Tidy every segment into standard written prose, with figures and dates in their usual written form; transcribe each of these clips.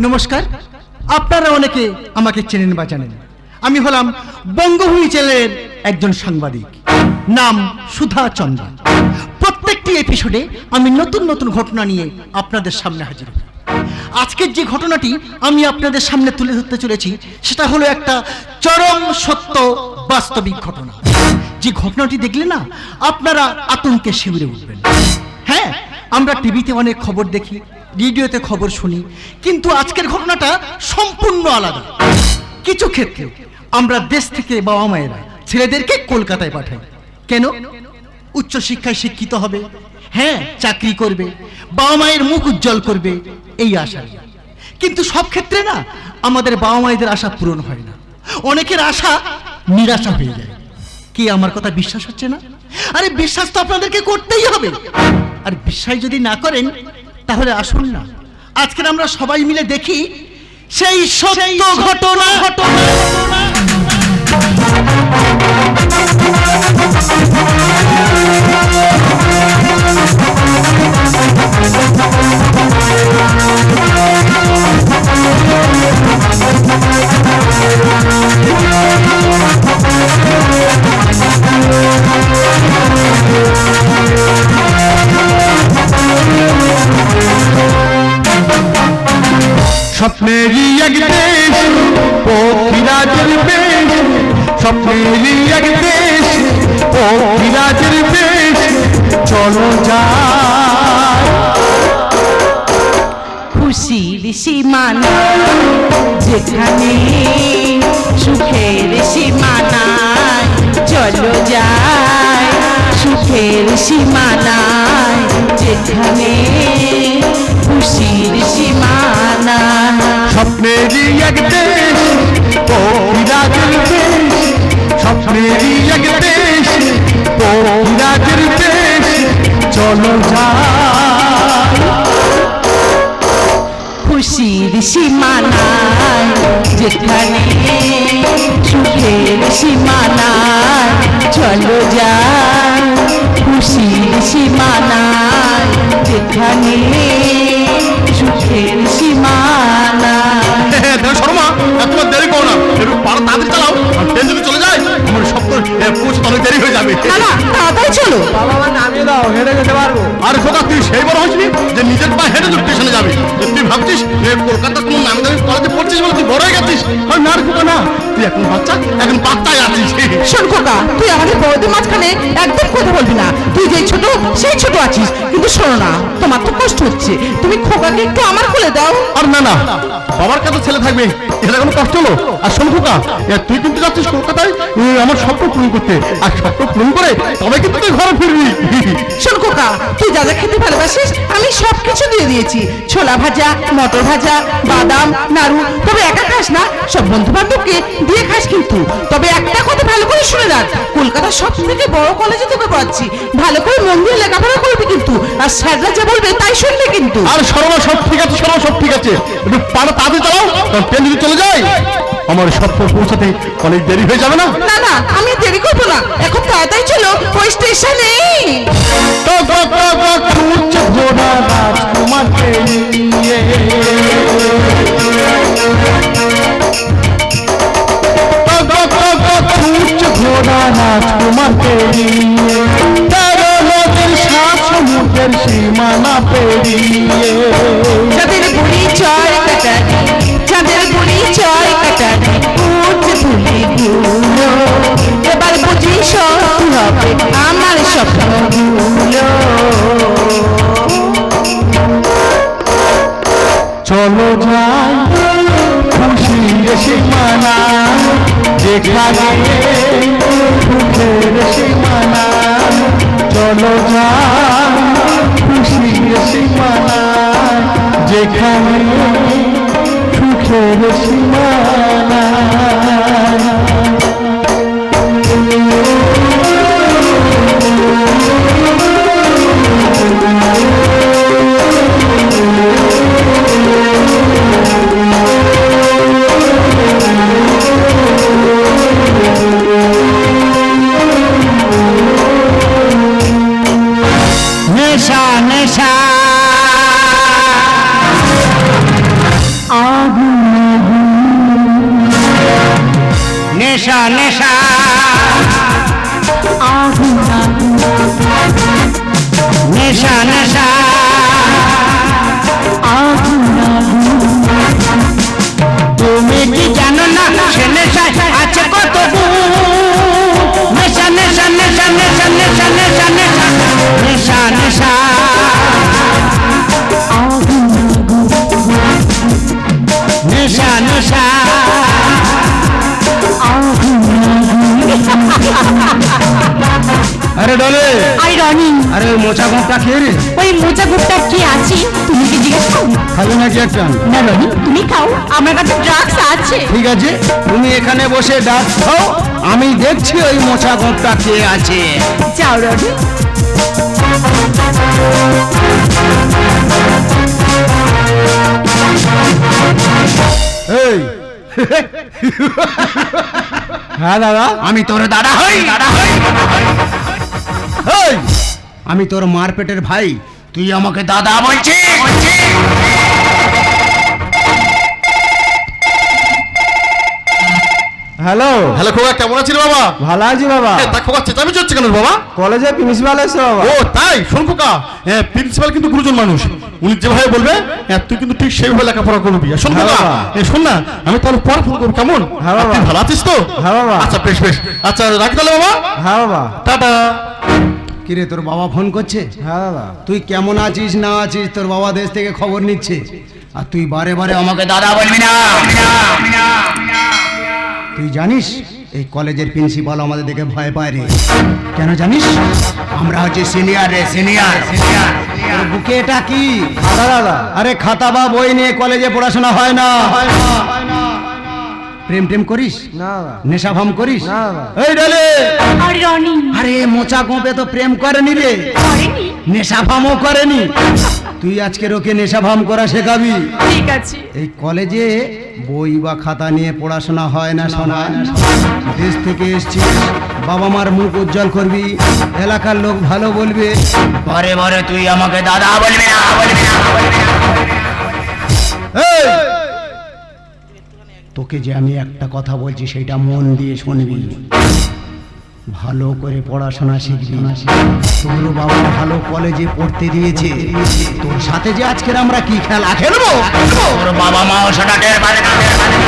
নমস্কার। আপনারা অনেকে আমাকে চেনেন বা জানেন। আমি হলাম বঙ্গভূমি চ্যানেলের একজন সাংবাদিক, নাম সুধা চন্দ্রা। প্রত্যেকটি এপিসোডে আমি নতুন নতুন ঘটনা নিয়ে আপনাদের সামনে হাজির হই। আজকের যে ঘটনাটি আমি আপনাদের সামনে তুলে ধরতে চলেছি সেটা হলো একটা চরম সত্য বাস্তবিক ঘটনা। যে ঘটনাটি দেখলে না আপনারা আতঙ্কে শিউরে উঠবেন। হ্যাঁ, আমরা টিভিতে অনেক খবর দেখি, রেডিওতে খবর শুনি, কিন্তু আজকের ঘটনাটা সম্পূর্ণ আলাদা। কিছু ক্ষেত্রে আমরা দেশ থেকে বাবা মায়েরা ছেলেদেরকে কলকাতায় পাঠাই। কেন? উচ্চশিক্ষায় শিক্ষিত হবে, হ্যাঁ চাকরি করবে, বাবা মায়ের মুখ উজ্জ্বল করবে, এই আশা। কিন্তু সব ক্ষেত্রে না আমাদের বাবা মায়েদের আশা পূরণ হয় না। অনেকের আশা নিরাশা হয়ে যায়। কি আমার কথা বিশ্বাস হচ্ছে না? আরে বিশ্বাস তো আপনাদেরকে করতেই হবে। আর বিশ্বাস যদি না করেন তাহলে আসুন না আজকের আমরা সবাই মিলে দেখি সেই সত্য ঘটনা। স্বপ্নেরই এক দেশ পক্ষীরাজের বেশ, স্বপ্নেরই এক দেশ পক্ষীরাজের বেশ, চলো যাই খুশির সীমানা যেখানে সুখের সীমানায়, চলো যাই সুখের সীমানায় যেখানে খুশির সীমানা। স্বপ্নেরই এক দেশ পক্ষীরাজের বেশ, স্বপ্নেরই এক দেশ পক্ষীরাজের বেশ, চলো যাই খুশির সীমানায় যেখানে সুখের সীমানায়, চলো যাই খুশির সীমানায় যেখানে সুখের সীমানা। শর্মা তোমার দেরি করো না, একটু পাড়া তাড়াতাড়ি চালাও। আর ট্রেন যদি চলে যায় আমার স্বপ্ন পৌঁছতে অনেক দেরি হয়ে যাবে। তাড়াতাড়ি চলো। বাবা নামিয়ে দাও, হেঁটে যেতে পারবো। আর খোদা তুই সেই বড় হসনি যে নিজের পা হেঁটে তুই স্টেশনে যাবে। তুই ভাবছিস কলকাতার কোনো নামি দামি কলেজে পড়ছিস বলে তুই বড় হয়ে গেছিস। আর না রে খোদা না, তুই এখন বাচ্চা, এখন বাচ্চাই আছিস। শোন খোকা, তুই আমাদের বড়দের মাঝখানে একদম কথা বলবি না। তুই যে ছোট সেই ছোট আছিস। কিন্তু শোনো না, তোমার তো কষ্ট হচ্ছে, তুমি খোকাকে একটু আমার কোলে দাও। আর না না, বাবার কাছে ছেলে থাকবে এটা কোনো কষ্ট হলো? আর শোন খোকা, তুই কিন্তু যাচ্ছিস কলকাতায় আমার স্বপ্ন পূরণ করতে, আর স্বপ্ন পূরণ করে তবে কিন্তু তুই ঘরে ফিরবি। শোন খোকা, তুই যা যা খেতে ভালোবাসিস আমি সব কিছু দিয়ে দিয়েছি। ছোলা ভাজা, মটর ভাজা, বাদাম, নাড়ু। তবে একা খাস না, সব বন্ধু বান্ধবকে দিয়ে খাস কিন্তু। তবে একটা কথা ভালো করে শুনে রাখ, কলকাতার সব থেকে বড় কলেজে তোকে পড়াচ্ছি, ভালো করে মন দিয়ে লেখাপড়া করবি কিন্তু। আর স্যাররা যা বলবে তাই শুনবি কিন্তু। আর সর্বা সব ঠিক আছে, সর্বা সব ঠিক আছে, একটু পাড়া তাড়াতাড়ি চালাও, কারণ ট্রেন যদি চলে যায় আমার স্বপ্ন পৌঁছাতে অনেক দেরি হয়ে যাবে না। না না, আমি দেরি করবো না, এখন তাড়াতাড়ি চলো ওই স্টেশনে। ছুটছে ঘোড়া রাজকুমারকে নিয়ে, ছুটছে ঘোড়া রাজকুমারকে নিয়ে, তেরো নদীর সাত সমুদ্রের সীমানা পেরিয়ে। যাদের পরিচয় কাটারি, যাদের পরিচয় কাটারি, উঠছে তুলিগুলো, এবার বুঝি সত্যি হবে আমার স্বপ্নগুলো। চলো যাই খুশির সীমানা যেখানে সুখের সীমানা, চলো যাই খুশির সীমানা যেখানে সুখের সীমানা। নেশা নেশা নেশা তুমি কি জানো না সে নেশায় আছে কত গুণ? নেশা নেশা নেশা নেশা নেশা নেশা নেশা নেশা নেশা নেশা নেশা আরে ডলে, আরে রনি, আরে ওই মোচা গোপটা খেয়ে রে, ওই মোচা গুপ্তা কি আছে তুমি কি জিজ্ঞেস করো? খাবে নাকি একটা? না রনি, তুমি খাও, আমার কাছে ড্রাগস আছে। ঠিক আছে, তুমি এখানে বসে ডাক খাও, আমি দেখছি ওই মোচা গোপটা কে আছে। যাও রনি। এই হ্যাঁ দাদা, আমি তোর দাদা হই, দাদা হই। এই, আমি তোর মার পেটের ভাই, তুই আমাকে দাদা বলছিস? হ্যালো, হ্যালো খোকা, কেমন আছিস বাবা? ভালো আছি বাবা। তা খোকা চেঁচামি চলছে কেন বাবা? কলেজে প্রিন্সিপাল এসে বাবা। ও তাই, শোন খোকা, প্রিন্সিপাল কিন্তু গুরুজন মানুষ, উনি যেভাবে বলবে তুই কিন্তু ঠিক সেইভাবে লেখাপড়া করবি। আর শোন হ্যাঁ খোকা, বাবা। শোন না, আমি তাহলে পরে ফোন করবো, কেমন? হ্যাঁ বাবা। তুই ভালো আছিস তো? হ্যাঁ বাবা। আচ্ছা বেশ বেশ, আচ্ছা রাখি তাহলে বাবা, হ্যাঁ বাবা। টাটা। কিরে তোর বাবা ফোন করছে? হ্যাঁ দাদা। তুই কেমন আছিস না আছিস তোর বাবা দেশ থেকে খবর নিচ্ছে, আর তুই বারে বারে আমাকে দাদা বলবি না। তুই জানিস এই কলেজের প্রিন্সিপাল আমাদের দেখে ভয় পায় রে। কেন জানিস? আমরা হচ্ছে সিনিয়র রে, সিনিয়র সিনিয়র। তোর বুকে এটা কি? দাদা দাদা। আরে খাতা বা বই নিয়ে কলেজে পড়াশোনা হয় না। প্রেম টেম করিস? না দাদা। নেশা ভাম করিস? না দাদা। এই ডলে, আরে রনি, আরে মোচা গোপে তো প্রেম করেনি রে, করেনি? নেশা ভামও করেনি। তুই আজকে ওকে নেশা ভাম করা শেখাবি। ঠিক আছে। এই কলেজে বই বা খাতা নিয়ে পড়াশোনা হয় না শোনা। দেশ থেকে এসছিস, বাবা মার মুখ উজ্জ্বল করবি, এলাকার লোক ভালো বলবে। পরে পরে তুই আমাকে দাদা বলবি না, বলবি না, বলবি না। এই, তোকে যে আমি একটা কথা বলছি সেটা মন দিয়ে শুনবি, ভালো করে পড়াশোনা শিখবি। তোর বাবা ভালো কলেজে পড়তে দিয়েছে, তোর সাথে যে আজকের আমরা কি খেলা খেলবো, তোর বাবা মাও সেটা টের পাবে না, টের পাবে না।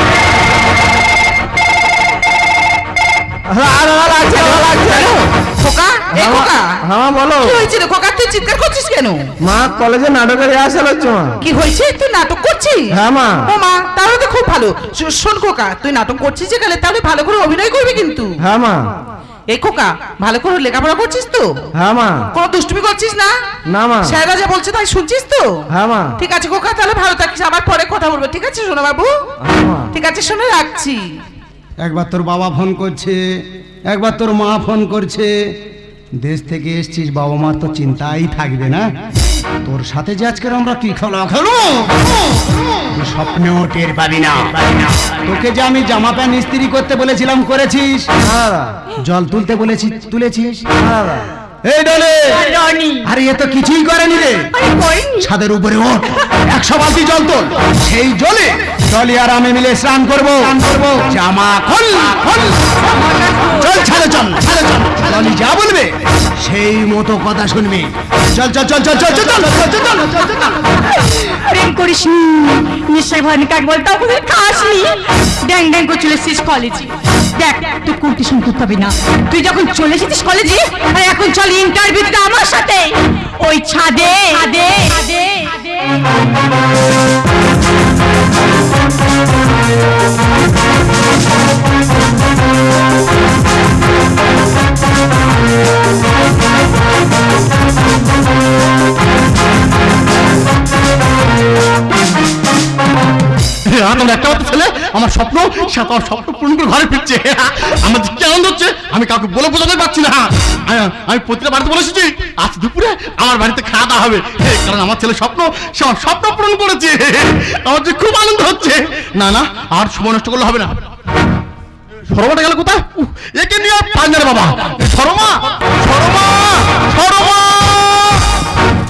খোকা, এ খোকা, হ্যাঁ বলো। কি হয়েছিল খোকা? তুই চিৎকার করছিস কেন? মা কলেজে নাটকের রিহার্সাল হচ্ছে মা। কি হয়েছে? তুই নাটক করছিস? হ্যাঁ মা। ও মা, তাহলে তো খুব ভালো। শোন খোকা, তুই নাটক করছিস যেখানে, তাহলে ভালো করে অভিনয় করবি কিন্তু। হ্যাঁ মা। এই খোকা, ভালো করে লেখাপড়া করছিস তো? হ্যাঁ মা। কোনো দুষ্টুমি করছিস না? না মা। স্যাররা যা বলছে তাই শুনছিস তো? হ্যাঁ মা। ঠিক আছে খোকা, তাহলে ভালো থাকিস, আবার পরে কথা বলবো, ঠিক আছে সোনা বাবু? হ্যাঁ মা। ঠিক আছে, শুনে রাখছি। একবার তোর বাবা ফোন করছে, একবার তোর মা ফোন করছে। দেশ থেকে এসছিস, বাবা মার তো চিন্তাই থাকবে না। তোর সাথে যে আজকের আমরা কি খেলা খেলো, তুই স্বপ্নেও টের পাবি না। তোকে যে আমি জামা প্যান্ট ইস্ত্রি করতে বলেছিলাম করেছিস, হ্যাঁ দাদা। জল তুলতে বলেছি তুলেছিস। হ্যাঁ দাদা। এই ডলে, রনি, আরে এ তো কিছুই করেনি রে। আরে করেনি? ছাদের উপরে ওঠ, 100 বালতি জল তোল, সেই জলে ডলি আর আমি মিলে স্নান করবো। জামা খোল, খোল, চল ছাড়ে চল, ছাড়ে চল। ডলি যা বলবে সেই মতো কথা শুনবি। চল চল চল চল চল চল চল চল চল চল চল। প্রেম করিস নি, নিশ্চয় ভয় কাক বলতে হবে খাস নি, ড্যাং ড্যাং করে চলে এসেছিস কলেজে। দেখ, তুই কম্পিটিশন করতে হবে না, তুই যখন চলে এসেছিস কলেজে, আর এখন চল ইন্টারভিউতে আমার সাথে ওই ছাদে ছাদে ছাদে। আনন্দ একটা মাত্র ছেলে, আমার স্বপ্ন, সে আমার স্বপ্ন পূরণ করে ঘরে ফিরছে। আমার যে কি আনন্দ হচ্ছে আমি কাউকে বলে বোঝাতে পারছি না। আমি প্রতিটা বাড়িতে বলে এসেছি আজ দুপুরে আমার বাড়িতে খাওয়া দাওয়া হবে, কারণ আমার ছেলে স্বপ্ন, সে আমার স্বপ্ন পূরণ করেছে। আমার যে খুব আনন্দ হচ্ছে। না না, আর সময় নষ্ট করলে হবে না। সরমাটা গেল কোথায়? একে নিয়ে পাঞ্জারে বাবা। সরমা, সরমা, সরমা।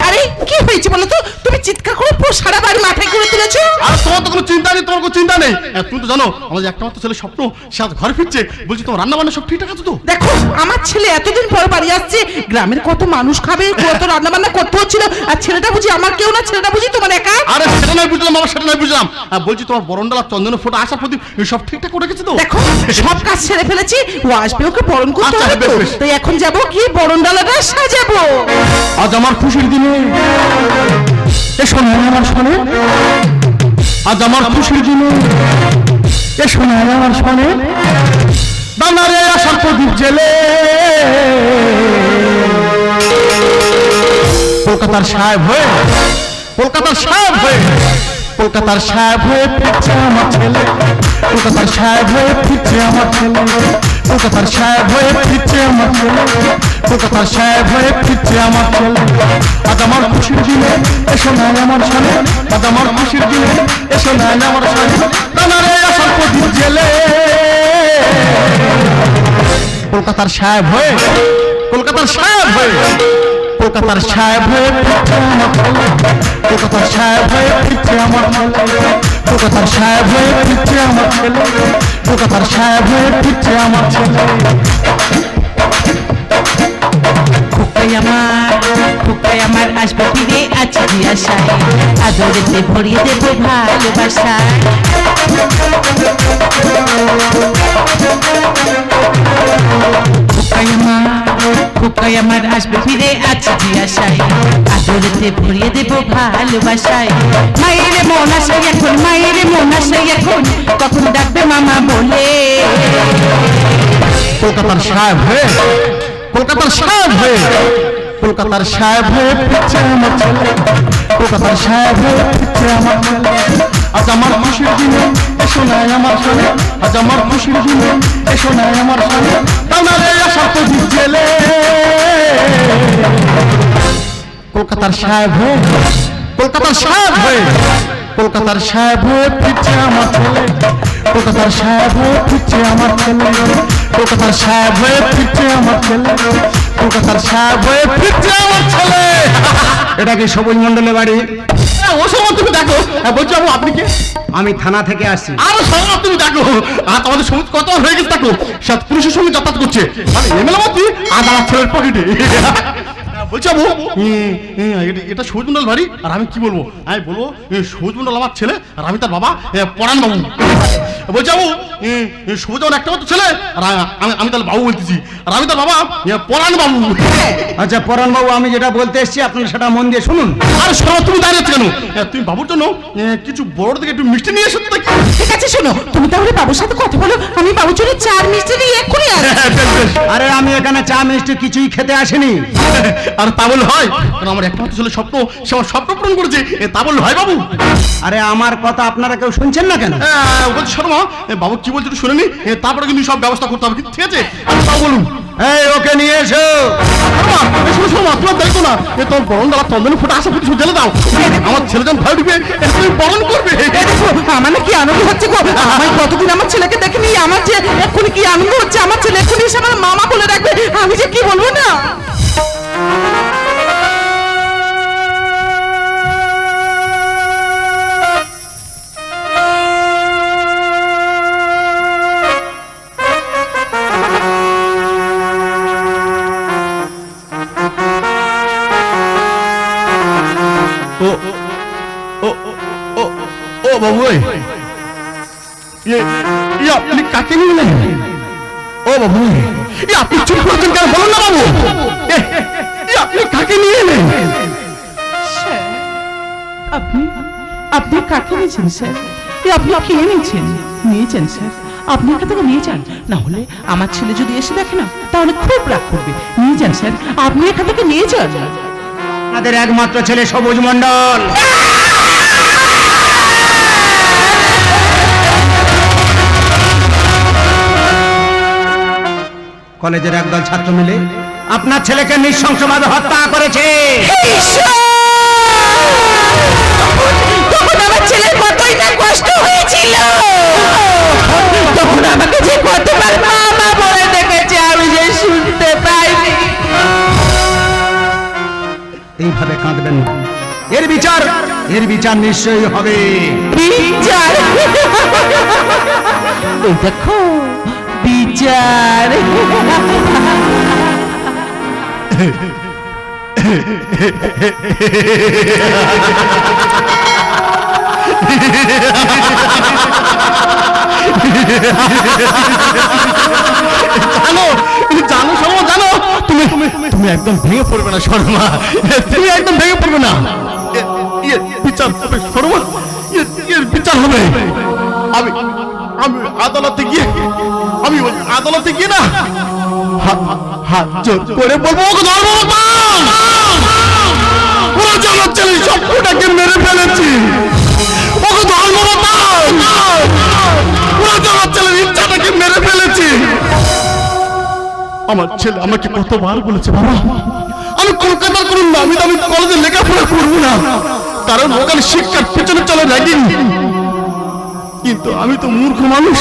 আরে কি হয়েছে বলো তো? তুমি চিৎকার করে পুরো সারা বাড়ি মাথায় করে তুলেছো। আর তোমার তো কোনো চিন্তা নেই, তোমার কোনো চিন্তা নেই। তুমি তো জানো আমাদের একটা মাত্র ছেলে স্বপ্ন, সে আজ ঘরে ফিরছে। বলছি তোমার রান্না বান্না সব ঠিকঠাক আছে তো? দেখো আমার ছেলে এতদিন পর বাড়ি আসছে, গ্রামের কত মানুষ খাবে, কত রান্না বান্না করতে হচ্ছিল, আর ছেলেটা বুঝি আমার কেউ না, ছেলেটা বুঝি তোমার একা। আরে সেটা নয় বুঝলাম বাবা, সেটা নয় বুঝলাম। বলছি তোমার বরণডালা চন্দনের ফোঁটা আসার প্রতি সব ঠিকঠাক করে রেখেছে তো? দেখো সব কাজ সেরে ফেলেছি, ও আসবে, ওকে বরণ করতে আচ্ছা, হবে তো। বেশ, বেশ। তাই এখন যাবো কি বরণ ডালাটা সাজাবো। আজ আমার খুশির দিনে এসো না আমার শোনে, আজ আমার খুশির দিনে এসো না আমার শোনে, দানারে আসার প্রদীপ জেলে কলকাতার সাহেব হয়ে, কলকাতার সাহেব হয়ে, কলকাতার সাহেব হয়ে ফিরছে আমার ছেলে, কলকাতার সাহেব হয়ে ফিরছে আমার ছেলে, কলকাতার সাহেব হয়ে ফিরছে আমার ছেলে, কলকাতার সাহেব হয়ে ফিরছে আমার ছেলে। আজ আমার খুশির দিনে এসো না আমার সামনে, আজ আমার খুশির দিনে এসো না আমার সামনে, দানারে আসার প্রদীপ জেলে কলকাতার সাহেব হয়ে, কলকাতার সাহেব হয়ে, কলকাতার সাহেব হয়ে ফিরছে আমার ছেলে, কলকাতার সাহেব হয়ে ফিরছে আমার ছেলে, কলকাতার সাহেব হয়ে ফিরছে আমার ছেলে, কলকাতার সাহেব হয়ে ফিরছে আমার ছেলে। খোকাই আমার আসবে ফিরে আছে আশায়, আদরেতে ভরিয়ে দেবো ভালোবাসায়। খোকাই আমার আসবে ফিরে আছে আশায়, আদরেতে ভরিয়ে দেবো ভালোবাসায়। মায়ের মন আশাই এখন, মায়ের মন আশাই এখন, কখন ডাকবে মামা বলে। কলকাতার সাহেব হয়ে, কলকাতার সাহেব হয়ে, কলকাতার সাহেব হয়ে ফিরছে আমার ছেলে, কলকাতার সাহেব হয়ে ফিরছে আমার ছেলে। আজ আমার খুশির দিনে এসো না আমার সামনে, আজ আমার খুশির দিনে এসো না আমার সামনে, দানারে আসার প্রদীপ জেলে কলকাতার সাহেব হয়ে, কলকাতার সাহেব হয়ে, কলকাতার সাহেব হয়ে ফিরছে আমার ছেলে, কলকাতার সাহেব হয়ে ফিরছে আমার ছেলে, কলকাতার সাহেব হয়ে ফিরছে আমার ছেলে, কলকাতার সাহেব হয়ে ফিরছে আমার ছেলে। এটা কি সবুজ মন্ডলের বাড়ি? ও সময় তুমি দেখো। বলছি বাবু আপনি কি? আমি থানা থেকে আসি। আরো সময় তুমি দেখো, আর তোমাদের সমাজ কত হয়ে গেছে দেখো, সাত পুরুষের সঙ্গে যাতায়াত করছে, মানে এমএলএ মন্ত্রী আজ আমার ছেলের পকেটে। বলছি বাবু এটা সবুজ মন্ডল বাড়ি, আর আমি কি বলবো, আমি বলবো সবুজ মন্ডল আমার ছেলে, আর আমি তার বাবা পরাণ বাবু। বলছি বাবু সবুজ আমার একটা মাত্র ছেলে, আর আমি তার বাবু বলতেছি, আর আমি তার বাবা পরাণ বাবু। আচ্ছা পরাণ বাবু, আমি যেটা বলতে এসেছি আপনারা সেটা মন দিয়ে শুনুন। আর শোনো তুমি দাঁড়িয়ে আছো কেন? তুমি বাবুর জন্য কিছু বড় থেকে একটু মিষ্টি নিয়ে এসো তো দেখি। ঠিক আছে শোনো, তুমি তাহলে বাবুর সাথে কথা বলো, আমি বাবুর জন্য চার মিষ্টি নিয়ে এক্ষুনি আসছি। আরে আমি এখানে চা মিষ্টি কিছুই খেতে আসিনি। আর তা বলে হয়? কারণ আমার একমাত্র ছেলে স্বপ্ন, সে আমার স্বপ্ন পূরণ করেছে, তা বলে হয় বাবু? আরে আমার কথা আপনারা কেউ শুনছেন না কেন? বলছি শোনো মা, বাবু কি বলছে একটু শুনে নি, তারপরে কিন্তু সব ব্যবস্থা করতে হবে, ঠিক আছে? তাও বলুন। এই ওকে নিয়ে এসো। শোনো শোনো মা, তোমার দেখো না, তোমার বরণ দ্বারা চন্দনের ফোঁটা আসা কিছু জেলে দাও, আমার ছেলে যখন ভয় ঢুকবে তুমি বরণ করবে। দেখো আমার না কি আনন্দ হচ্ছে গো, আমি কতদিন আমার ছেলেকে দেখিনি, আমার যে এক্ষুনি কি আনন্দ হচ্ছে, আমার ছেলে এক্ষুনি এসে আমার মামা বলে রাখবে, আমি যে কি বলবো না। ও ও ও ও বাবু, আপনি কাকে নিলেন? ও বাবু, আপনি চুপ করছেন কেন বলুন না বাবু, আপনি কাকে নিয়ে এলেন? আপনি আপনি কাকে নিয়েছেন স্যার? আপনি কে নিয়েছেন স্যার? আপনি এখান থেকে নিয়ে যান, না হলে আমার ছেলে যদি এসে দেখে না তাহলে খুব রাগ করবে। নিয়ে যান স্যার, আপনি এখান থেকে নিয়ে যান। আপনাদের একমাত্র ছেলে সবুজ মন্ডল। কলেজের একদল ছাত্র মিলে আপনার ছেলেকে নৃশংসভাবে হত্যা করেছে। তখন আমার ছেলের কতই না কষ্ট হয়েছিল, তখন আমাকে যে কতবার মামা বলে ডেকেছে আমি যে শুনতে পাইনি। এইভাবে কাঁদবেন না, এর বিচার নিশ্চয়ই হবে। বিচার এই দেখো বিচার জানো জানো শর্মা, জানো তুমি তুমি একদম ভেঙে পড়বে না শর্মা, তুমি একদম ভেঙে পড়বে না। বিচার হবে শর্মা, এর বিচার হবে। আমি আমি আদালতে গিয়ে আমি ওই আদালতে গিয়ে না হাত জোর করে বলবো, ওগো ধর্মপত্র, ওরা জগৎ ছেলে সবটাকে মেরে ফেলেছি। ওগো ধর্মপত্র, ওরা জগৎ ছেলের ইচ্ছাটাকে মেরে ফেলেছি। আমার ছেলে আমাকে কতবার বলেছে, বাবা আমি কলকাতার কোনো নামি দামি কলেজে লেখাপড়া করবো না, কারণ ওখানে শিক্ষার পেছনে চলে র্যাগিং। কিন্তু আমি তো মূর্খ মানুষ,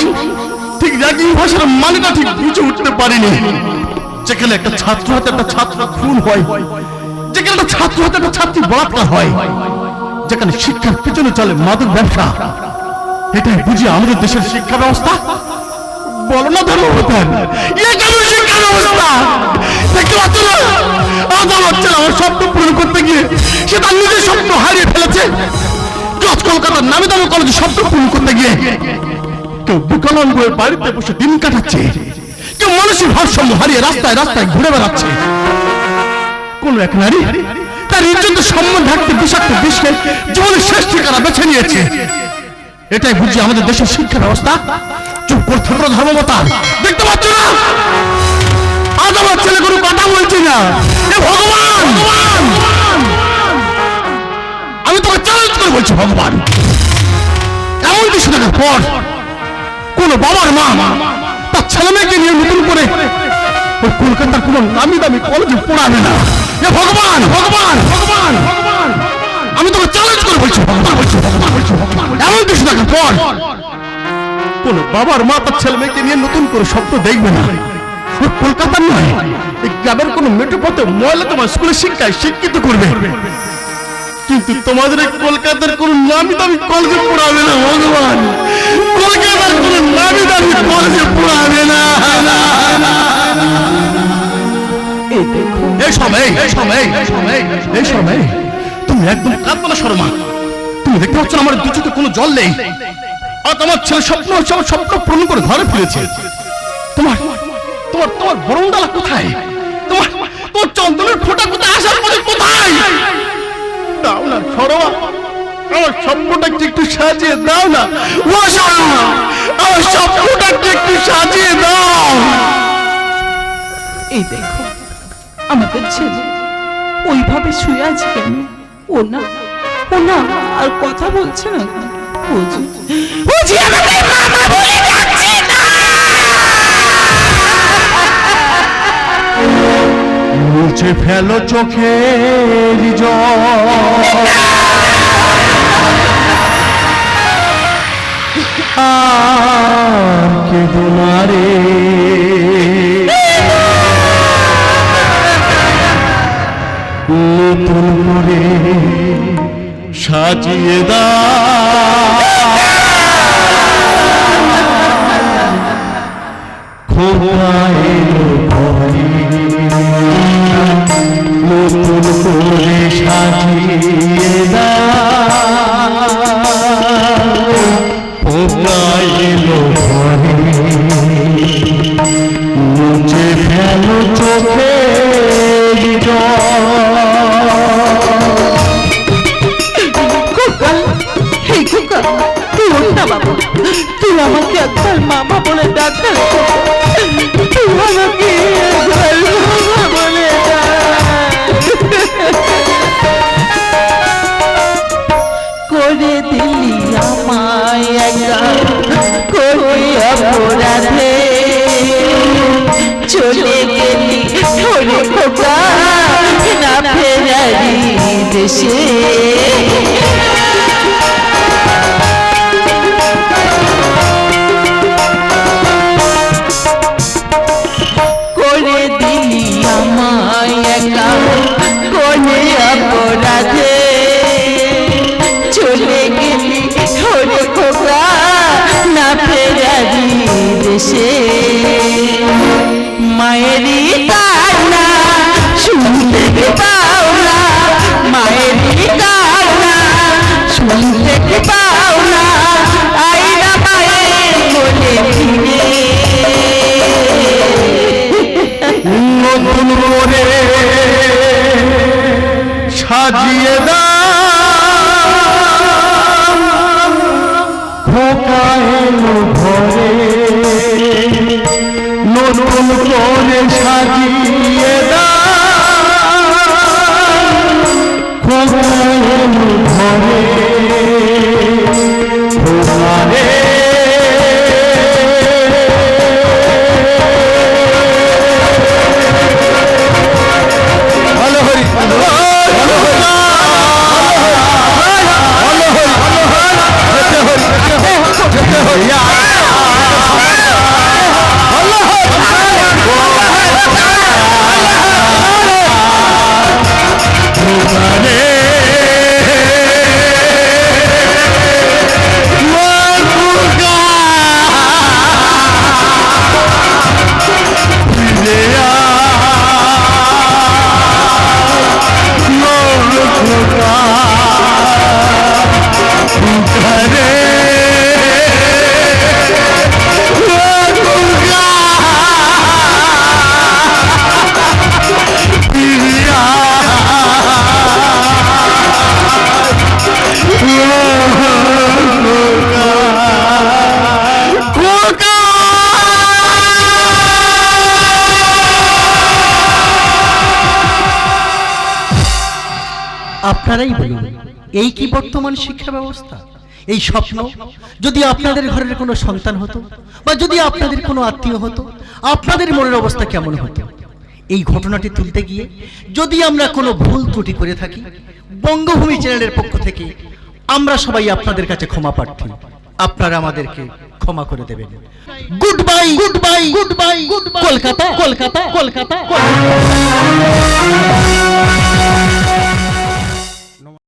ঠিক র্যাগিং ভাষার মানেটা ঠিক বুঝে উঠতে পারিনি। যেখানে একটা ছাত্র হাতে একটা ছাত্র খুন হয়, যেখানে একটা ছাত্র হাতে একটা ছাত্রী বলাৎকার হয়, যেখানে শিক্ষার পেছনে চলে মাদক ব্যবসা, এটাই বুঝি আমাদের দেশের শিক্ষা ব্যবস্থা। বলো না ধর্মপ্রধান, এটা কেমন শিক্ষা ব্যবস্থা? দেখতে পাচ্ছ না, আজ আমার ছেলে আমার স্বপ্ন পূরণ করতে গিয়ে সে তার নিজের স্বপ্ন হারিয়ে ফেলেছে। আজ কলকাতার নামি দামি কলেজে স্বপ্ন পূরণ করতে গিয়ে কেউ বিকলাঙ্গের বাড়িতে বসে দিন কাটাচ্ছে, কেউ মানসিক ভারসাম্য হারিয়ে রাস্তায় রাস্তায় ঘুরে বেড়াচ্ছে। কোন এক নারী তার ইজ্জত সম্মান থাকতে বিষাক্ত বিষকে জীবনের শেষ ঠিকানা বেছে নিয়েছে। এটাই বুঝি আমাদের দেশের শিক্ষা ব্যবস্থা। চুপ করে থাকো ধর্মবতার, দেখতে পাচ্ছ না আজ আমার ছেলে কোনো কথা বলছি না। এ ভগবান, আমি তোকে চ্যালেঞ্জ করে বলছি, ভগবান এমন কিছু দেখার পর কোন বাবার মা তার ছেলে মেয়েকে নিয়ে নতুন করে ওই কলকাতার কোন নামি দামি কলেজে পড়াবে না। এ ভগবান, ভগবান, ভগবান, ভগবান, আমি তোকে চ্যালেঞ্জ করে বলছি, ভগবান বলছি, ভগবান বলছি, ভগবান এমন কিছু দেখার পর কোন বাবার মা তার ছেলে মেয়েকে নিয়ে নতুন করে স্বপ্ন দেখবে না। ওই কলকাতার নয়, এই গ্রামের কোন মেট্রো পথে মহিলা তোমার স্কুলের শিক্ষায় শিক্ষিত করবে, কিন্তু তোমাদের এই কলকাতার কোন নামি দামি কলেজে পড়াবে না। ভগবান, কলকাতার কোন নামি দামি কলেজে পড়াবে না। এই সময় এই সময় এই সময় এই সময় তুমি একদম কাঁদবে না শর্মা। তুমি দেখতে পাচ্ছ আমার দু চোখে কোনো জল নেই। আর তোমার ছেলে স্বপ্ন হচ্ছে, আমার স্বপ্ন পূরণ করে ঘরে ফিরেছে। তোমার তোমার তোমার বরণডালা কোথায়? তোমার তোমার চন্দনের ফোঁটা কোথায়? আসার পথে কোথায়? দাও না শর্মা, আমার স্বপ্নটাকে একটু সাজিয়ে দাও না। ও শর্মা, আমার স্বপ্নটাকে একটু সাজিয়ে দাও। এই দেখো আমাদের ছেলে ওইভাবে শুয়ে আছে কেন? ও না আর কথা বলছে না। বুঝি আমাকে মামা বলে ডাকছে না। মুছে ফেলো চোখের জল, আর কেঁদো না রে। নতুন করে সাজিয়ে দাও খোকা এলো ঘরে, নতুন করে সাজিয়ে দাও খোকা এলো ঘরে। মুছে ফেলো চোখের জল। তুই ওঠ না বাবা, তুই আমাকে একবার মামা বলে ডাক না। তুই আমাকে একবার মামা বলে করে দিলি আমায় একা করে অপরাধে, চলে গেলি ওরে খোকা না ফেরারি দেশে। করে দিলি আমায় একা করে অপরাধে, সাজিয়ে দাও খোকা এলো ঘরে নতুন করে সাজিয়ে দাও খোকা এলো ঘরে খোকা রে ভালো হরি আপনারাই বলুন, এই কি বর্তমান শিক্ষা ব্যবস্থা? এই স্বপ্ন যদি আপনাদের ঘরের কোনো সন্তান হতো বা যদি আপনাদের কোনো আত্মীয় হতো, আপনাদের মনের অবস্থা কেমন হতো? এই ঘটনাটি তুলতে গিয়ে যদি আমরা কোনো ভুল ত্রুটি করে থাকি, বঙ্গভূমি চ্যানেলের পক্ষ থেকে আমরা সবাই আপনাদের কাছে ক্ষমা প্রার্থী। আপনারা আমাদেরকে ক্ষমা করে দেবেন। Good bye, good bye, good bye, Kolkata, Kolkata, Kolkata, Kolkata.